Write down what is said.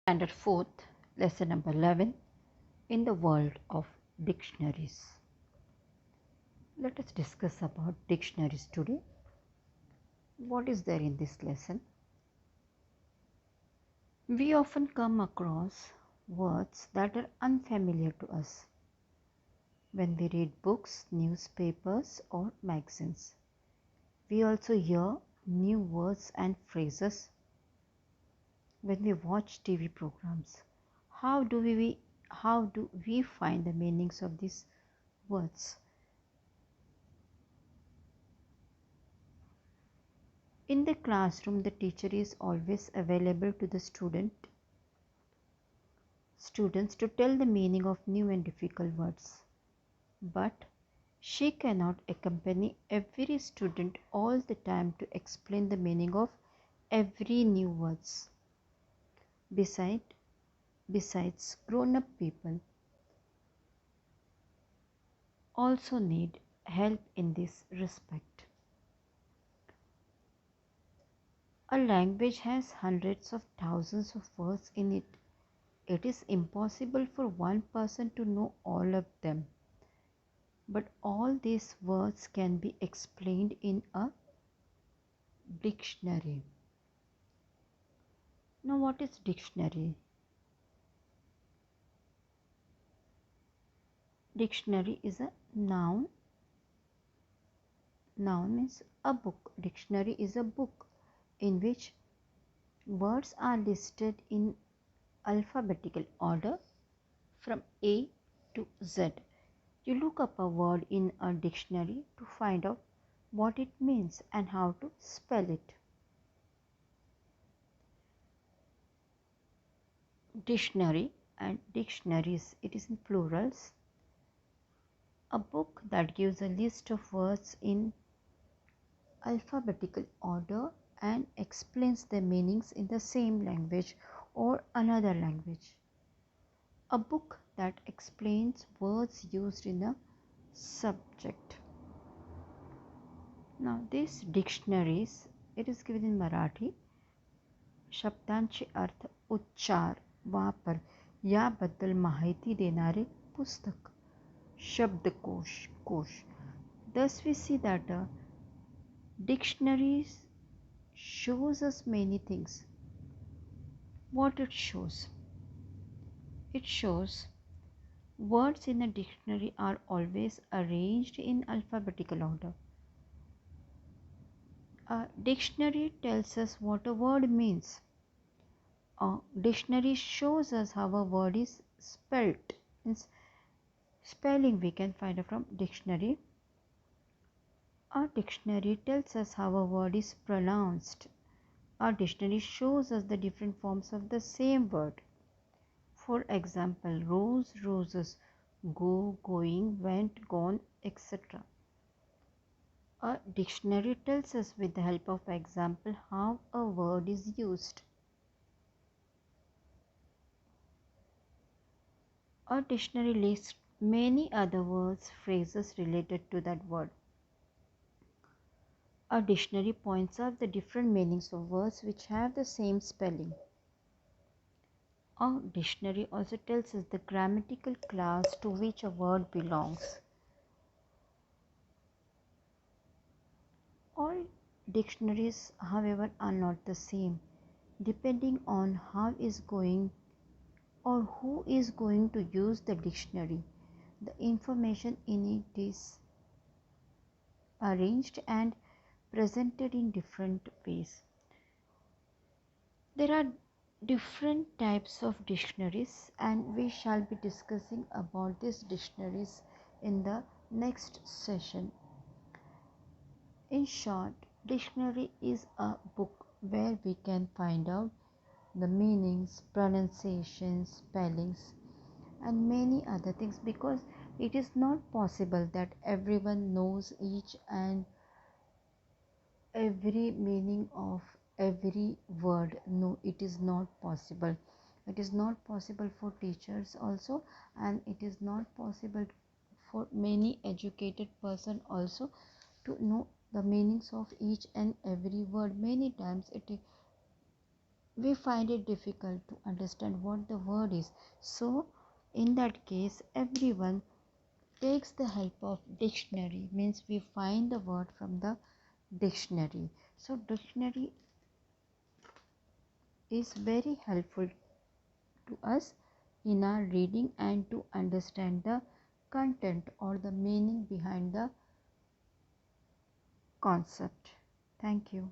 Standard 4th, lesson number 11, in the world of dictionaries. Let us discuss about dictionaries today. What is there in this lesson? We often come across words that are unfamiliar to us when we read books, newspapers, or magazines. We also hear new words and phrases when we watch TV programs. How do we find the meanings of these words? In the classroom, the teacher is always available to the students to tell the meaning of new and difficult words. But she cannot accompany every student all the time to explain the meaning of every new words. Besides, grown-up people also need help in this respect. A language has hundreds of thousands of words in it. It is impossible for one person to know all of them. But all these words can be explained in a dictionary. Now, what is dictionary? Dictionary is a noun. Noun means a book. Dictionary is a book in which words are listed in alphabetical order from A to Z. You look up a word in a dictionary to find out what it means and how to spell it. Dictionary and dictionaries, it is in plurals. A book that gives a list of words in alphabetical order and explains their meanings in the same language or another language. A book that explains words used in a subject. Now these dictionaries, it is given in Marathi. शब्दांचे अर्थ, उच्चार, वापर याबद्दल माहिती देणारे पुस्तक. शब्दकोश. Thus we see that dictionaries shows us many things. What it shows? It shows words in a dictionary are always arranged in alphabetical order. A dictionary tells us what a word means. A dictionary shows us how a word is spelt. Means spelling we can find from dictionary. A dictionary tells us how a word is pronounced. A dictionary shows us the different forms of the same word. For example, rose, roses, go, going, went, gone, etc. A dictionary tells us with the help of example how a word is used. A dictionary lists many other words, phrases related to that word. A dictionary points out the different meanings of words which have the same spelling. A dictionary also tells us the grammatical class to which a word belongs. All dictionaries, however, are not the same, depending on how is going or who is going to use the dictionary. The information in it is arranged and presented in different ways. There are different types of dictionaries and we shall be discussing about these dictionaries in the next session. In short, dictionary is a book where we can find out the meanings, pronunciations, spellings and many other things, because it is not possible that everyone knows each and every meaning of every word. No, it is not possible. It is not possible for teachers also, and it is not possible for many educated person also to know the meanings of each and every word. Many times we find it difficult to understand what the word is. So in that case, everyone takes the help of dictionary, means we find the word from the dictionary. So dictionary is very helpful to us in our reading and to understand the content or the meaning behind the concept. Thank you.